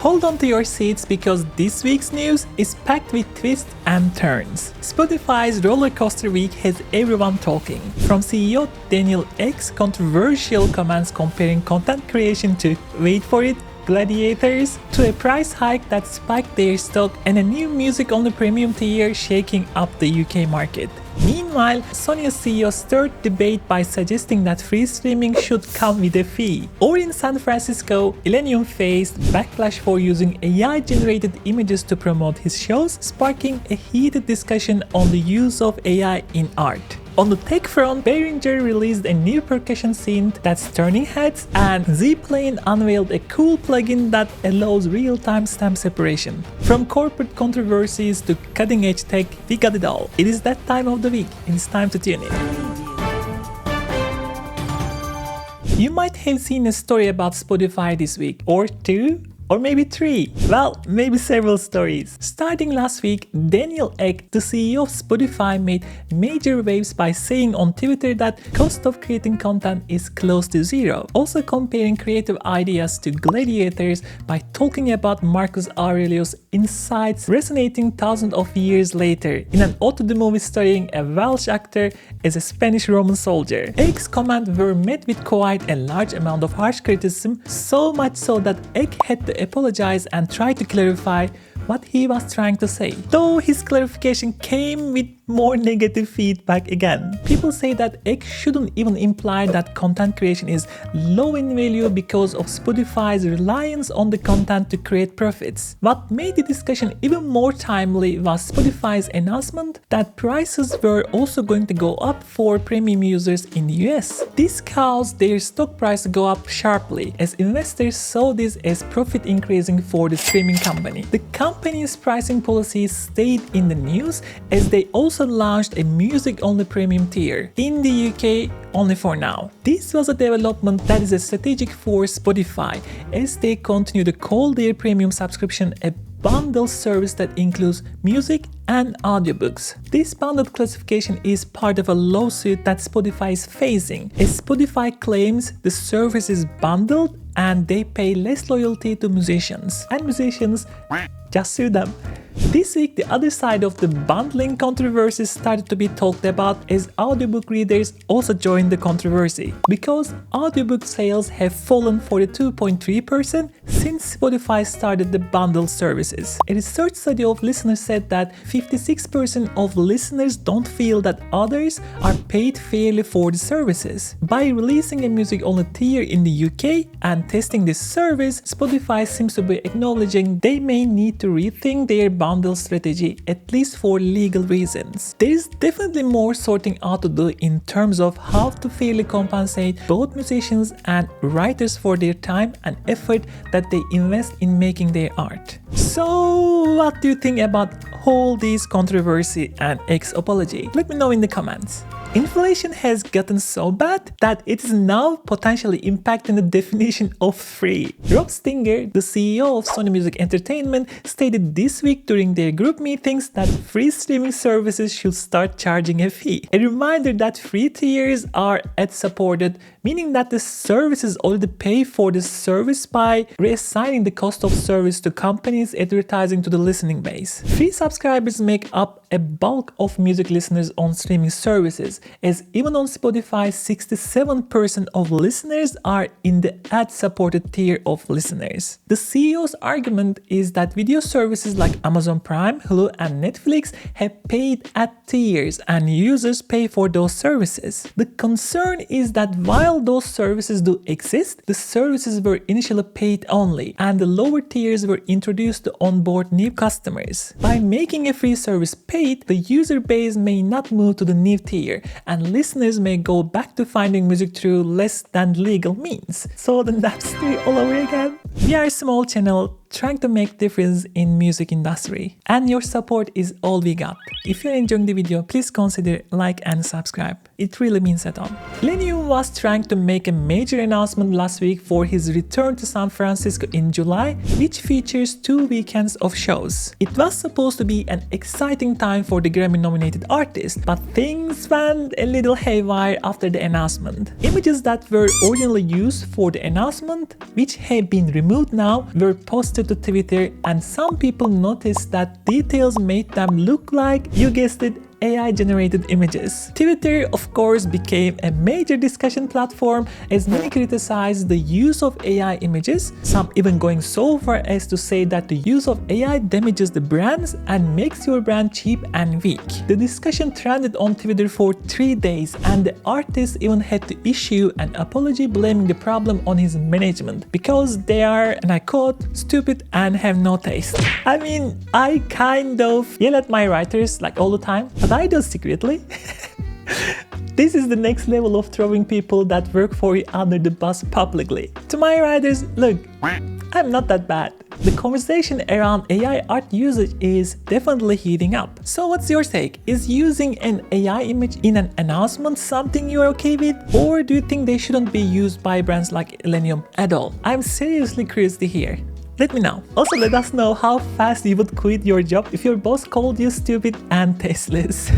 Hold on to your seats because this week's news is packed with twists and turns. Spotify's Rollercoster week has everyone talking. From CEO Daniel Ek's controversial comments comparing content creation to, wait for it, gladiators, to a price hike that spiked their stock and a new music-only premium tier shaking up the UK market. Meanwhile, Sony's CEO stirred debate by suggesting that free streaming should come with a fee. Or in San Francisco, Illenium faced backlash for using AI-generated images to promote his shows, sparking a heated discussion on the use of AI in art. On the tech front, Behringer released a new percussion synth that's turning heads, and Z-Plane unveiled a cool plugin that allows real-time STEM separation. From corporate controversies to cutting-edge tech, we got it all. It is that time of the week, and it's time to tune in. You might have seen a story about Spotify this week, or two, or maybe three. Well, maybe several stories. Starting last week, Daniel Ek, the CEO of Spotify, made major waves by saying on Twitter that cost of creating content is close to zero. Also comparing creative ideas to gladiators by talking about Marcus Aurelius' insights resonating thousands of years later in an ode to the movie starring a Welsh actor as a Spanish Roman soldier. Ek's comments were met with quite a large amount of harsh criticism, so much so that Ek had to apologize and try to clarify what he was trying to say. Though his clarification came with more negative feedback again. People say that Ek shouldn't even imply that content creation is low in value because of Spotify's reliance on the content to create profits. What made the discussion even more timely was Spotify's announcement that prices were also going to go up for premium users in the US. This caused their stock price to go up sharply as investors saw this as profit increasing for the streaming company. The company's pricing policy stayed in the news as they also launched a music-only premium tier in the UK only for now. This was a development that is a strategic for Spotify as they continue to call their premium subscription a bundled service that includes music and audiobooks. This bundled classification is part of a lawsuit that Spotify is facing, as Spotify claims the service is bundled and they pay less loyalty to musicians, and musicians just sue them. This week, the other side of the bundling controversy started to be talked about as audiobook readers also joined the controversy, because audiobook sales have fallen 42.3% since Spotify started the bundled services. A research study of listeners said that 56% of listeners don't feel that others are paid fairly for the services. By releasing a music-only tier in the UK and testing this service, Spotify seems to be acknowledging they may need to rethink their bundle strategy, at least for legal reasons. There is definitely more sorting out to do in terms of how to fairly compensate both musicians and writers for their time and effort that they invest in making their art. So, what do you think about all this controversy and Ek's apology? Let me know in the comments. Inflation has gotten so bad that it is now potentially impacting the definition of free. Rob Stinger, the CEO of Sony Music Entertainment, stated this week during their group meetings that free streaming services should start charging a fee. A reminder that free tiers are ad-supported, meaning that the services already pay for the service by reassigning the cost of service to companies advertising to the listening base. Free subscribers make up a bulk of music listeners on streaming services, as even on Spotify, 67% of listeners are in the ad-supported tier of listeners. The CEO's argument is that video services like Amazon Prime, Hulu, and Netflix have paid ad tiers and users pay for those services. The concern is that while those services do exist, the services were initially paid only, and the lower tiers were introduced to onboard new customers. By making a free service paid, the user base may not move to the new tier, and listeners may go back to finding music through less than legal means. So the Napster all over again. We are a small channel trying to make difference in music industry, and your support is all we got. If you're enjoying the video, please consider like and subscribe. It really means a ton. Illenium was trying to make a major announcement last week for his return to San Francisco in July, which features 2 weekends of shows. It was supposed to be an exciting time for the Grammy-nominated artist, but things went a little haywire after the announcement. Images that were originally used for the announcement, which have been removed now, were posted posted to Twitter, and some people noticed that details made them look like, you guessed it, AI-generated images. Twitter, of course, became a major discussion platform as many criticized the use of AI images, some even going so far as to say that the use of AI damages the brands and makes your brand cheap and weak. The discussion trended on Twitter for 3 days, and the artist even had to issue an apology blaming the problem on his management because they are, and I quote, stupid and have no taste. I mean, I kind of yell at my writers like all the time, but I do secretly. This is the next level of throwing people that work for you under the bus publicly. To my writers, look, I'm not that bad. The conversation around AI art usage is definitely heating up. So what's your take? Is using an AI image in an announcement something you're okay with? Or do you think they shouldn't be used by brands like Illenium at all? I'm seriously curious to hear. Let me know. Also, let us know how fast you would quit your job if your boss called you stupid and tasteless.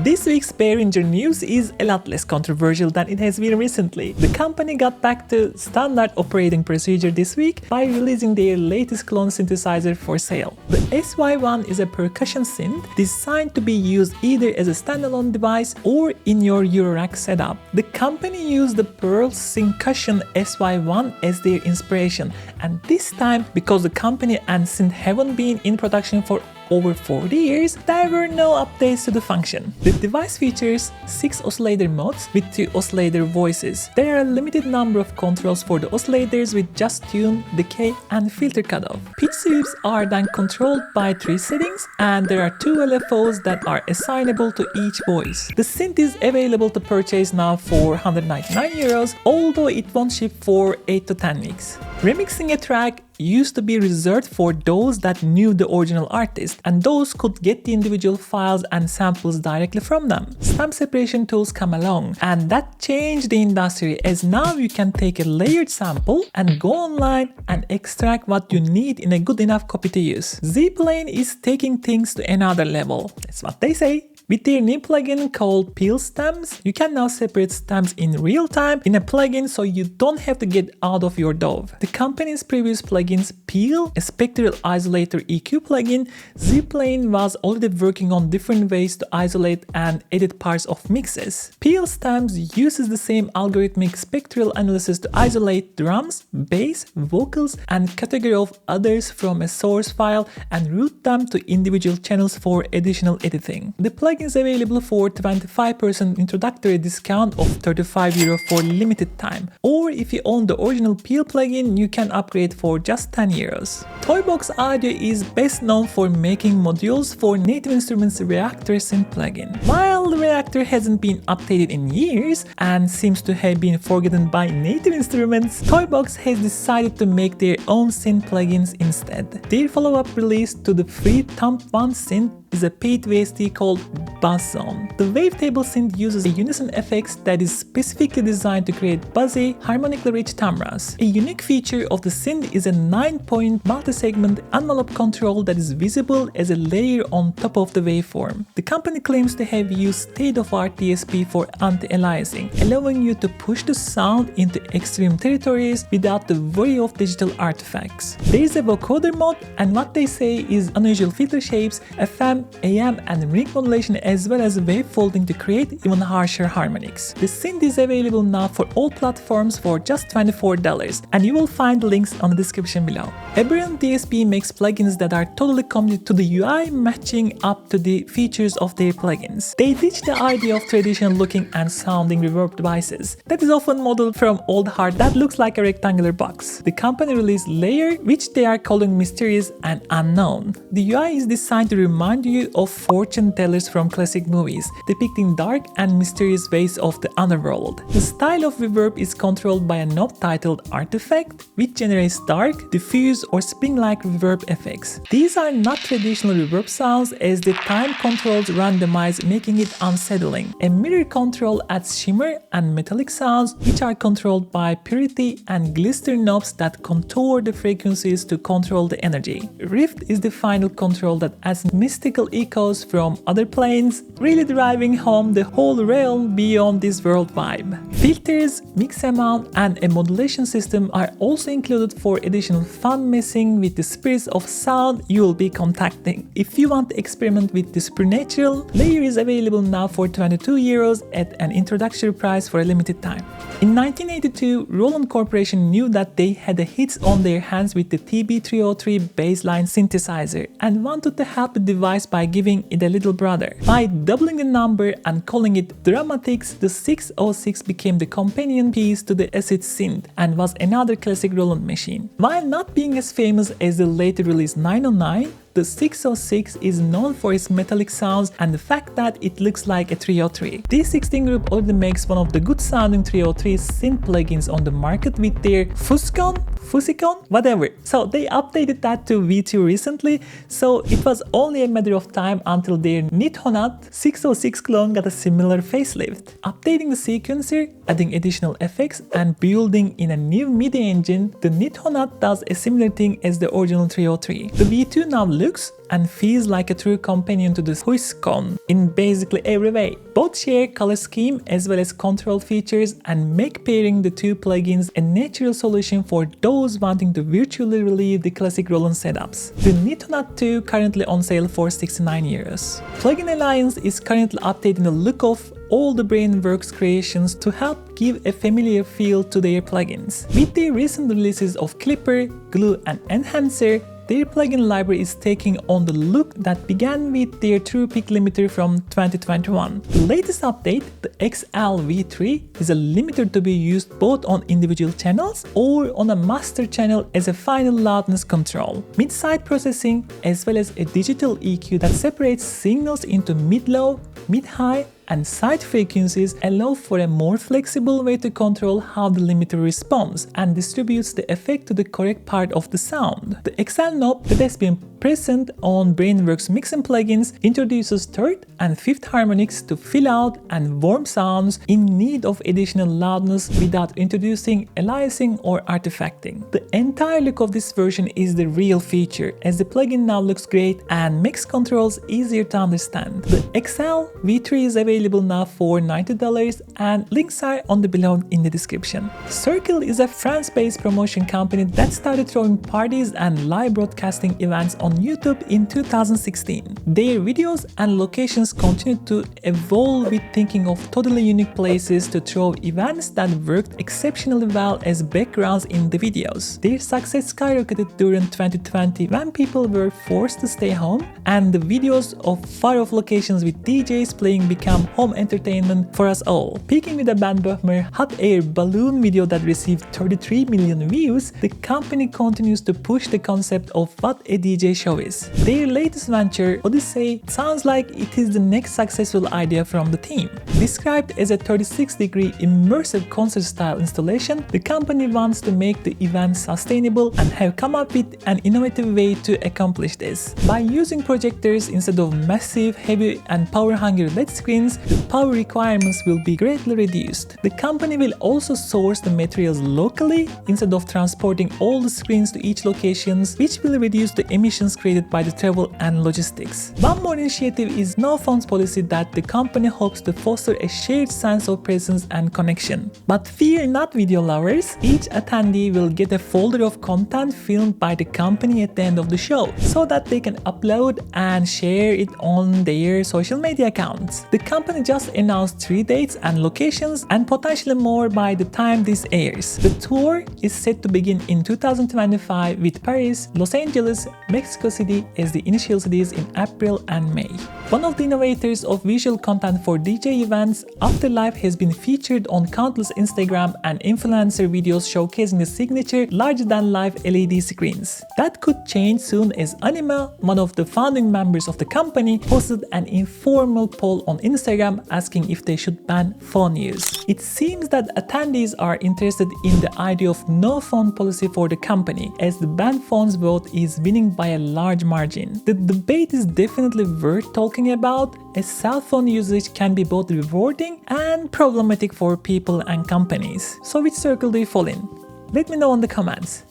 This week's Behringer news is a lot less controversial than it has been recently. The company got back to standard operating procedure this week by releasing their latest clone synthesizer for sale. The SY1 is a percussion synth designed to be used either as a standalone device or in your Eurorack setup. The company used the Pearl Syncussion SY1 as their inspiration, and this time, because the company and synth haven't been in production for over 40 years, there were no updates to the function. The device features 6 oscillator modes with 2 oscillator voices. There are a limited number of controls for the oscillators with just tune, decay, and filter cutoff. Pitch sweeps are then controlled by 3 settings, and there are 2 LFOs that are assignable to each voice. The synth is available to purchase now for €199, although it won't ship for 8 to 10 weeks. Remixing a track used to be reserved for those that knew the original artist, and those could get the individual files and samples directly from them. STEM separation tools come along, and that changed the industry, as now you can take a layered sample and go online and extract what you need in a good enough copy to use. Z-Plane is taking things to another level. That's what they say. With their new plugin called Peel Stems, you can now separate stems in real time in a plugin, so you don't have to get out of your DAW. The company's previous plugins, Peel, a spectral isolator EQ plugin, Z-Plane was already working on different ways to isolate and edit parts of mixes. Peel Stems uses the same algorithmic spectral analysis to isolate drums, bass, vocals, and category of others from a source file and route them to individual channels for additional editing. The plugin is available for 25% introductory discount of €35 for limited time, or if you own the original Peel plugin, you can upgrade for just €10. Toybox Audio is best known for making modules for Native Instruments Reactor synth plugin. While the Reactor hasn't been updated in years and seems to have been forgotten by Native Instruments, Toybox has decided to make their own synth plugins instead. Their follow-up release to the free Thump 1 synth is a paid VST called Buzz Zone. The wavetable synth uses a unison effects that is specifically designed to create buzzy, harmonically rich timbres. A unique feature of the synth is a 9-point multi-segment envelope control that is visible as a layer on top of the waveform. The company claims to have used state-of-art DSP for anti-aliasing, allowing you to push the sound into extreme territories without the worry of digital artifacts. There is a vocoder mode, and what they say is unusual filter shapes, FM, AM, and ring modulation, as well as wave folding to create even harsher harmonics. The synth is available now for all platforms for just $24, and you will find links on the description below. Aberrant DSP makes plugins that are totally committed to the UI matching up to the features of their plugins. They ditch the idea of traditional looking and sounding reverb devices that is often modeled from old hardware that looks like a rectangular box. The company released Lair, which they are calling mysterious and unknown. The UI is designed to remind you of fortune tellers from classic movies, depicting dark and mysterious ways of the underworld. The style of reverb is controlled by a knob titled Artifact, which generates dark, diffuse, or spring-like reverb effects. These are not traditional reverb sounds, as the time controls randomize, making it unsettling. A mirror control adds shimmer and metallic sounds, which are controlled by purity and glister knobs that contour the frequencies to control the energy. Rift is the final control that adds mystic electrical echoes from other planes, really driving home the whole realm beyond this world vibe. Filters, mix amount, and a modulation system are also included for additional fun messing with the spirits of sound you will be contacting. If you want to experiment with the supernatural, Lair is available now for €22 at an introductory price for a limited time. In 1982, Roland Corporation knew that they had a hit on their hands with the TB303 baseline synthesizer and wanted to help the device by giving it a little brother. By doubling the number and calling it Dramatics, the 606 became the companion piece to the Acid Synth and was another classic Roland machine. While not being as famous as the later released 909, the 606 is known for its metallic sounds and the fact that it looks like a 303. D16 Group already makes one of the good sounding 303 synth plugins on the market with their Fusicon, whatever. So they updated that to V2 recently, so it was only a matter of time until their Nithonat 606 clone got a similar facelift. Updating the sequencer, adding additional effects, and building in a new MIDI engine, the Nithonat does a similar thing as the original 303. The V2 now looks and feels like a true companion to the Fusicon in basically every way. Both share color scheme as well as control features and make pairing the two plugins a natural solution for those wanting to virtually relive the classic Roland setups. The Nithonat 2 currently on sale for €69. Plugin Alliance is currently updating the look of all the Brainworx creations to help give a familiar feel to their plugins. With their recent releases of Clipper, Glue, and Enhancer, their plugin library is taking on the look that began with their True Peak limiter from 2021. The latest update, the XL V3, is a limiter to be used both on individual channels or on a master channel as a final loudness control. Mid-side processing as well as a digital EQ that separates signals into mid-low, mid-high, and side frequencies allow for a more flexible way to control how the limiter responds and distributes the effect to the correct part of the sound. The XL knob that has been present on Brainworx mixing plugins introduces third and fifth harmonics to fill out and warm sounds in need of additional loudness without introducing aliasing or artifacting. The entire look of this version is the real feature, as the plugin now looks great and makes controls easier to understand. The XL V3 is available now for $90 and links are on the below in the description. Cercle is a France-based promotion company that started throwing parties and live broadcasting events on YouTube in 2016. Their videos and locations continue to evolve with thinking of totally unique places to throw events that worked exceptionally well as backgrounds in the videos. Their success skyrocketed during 2020 when people were forced to stay home and the videos of far-off locations with DJs playing became home entertainment for us all. Peaking with the band Behringer hot air balloon video that received 33 million views, the company continues to push the concept of what a DJ show is. Their latest venture, Odyssey, sounds like it is the next successful idea from the team. Described as a 36-degree immersive concert-style installation, the company wants to make the event sustainable and have come up with an innovative way to accomplish this. By using projectors instead of massive, heavy and power-hungry LED screens, the power requirements will be greatly reduced. The company will also source the materials locally instead of transporting all the screens to each location, which will reduce the emissions created by the travel and logistics. One more initiative is no phones policy that the company hopes to foster a shared sense of presence and connection. But fear not, video lovers, each attendee will get a folder of content filmed by the company at the end of the show so that they can upload and share it on their social media accounts. The company just announced 3 dates and locations and potentially more by the time this airs. The tour is set to begin in 2025 with Paris, Los Angeles, Mexico City as the initial cities in April and May. One of the innovators of visual content for DJ events, Afterlife has been featured on countless Instagram and influencer videos showcasing the signature larger-than-life LED screens. That could change soon as Anima, one of the founding members of the company, posted an informal poll on Instagram asking if they should ban phone use. It seems that attendees are interested in the idea of no phone policy for the company, as the ban phones vote is winning by a large margin. The debate is definitely worth talking about, as cell phone usage can be both rewarding and problematic for people and companies. So which circle do you fall in? Let me know in the comments.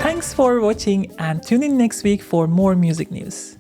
Thanks for watching and tune in next week for more music news.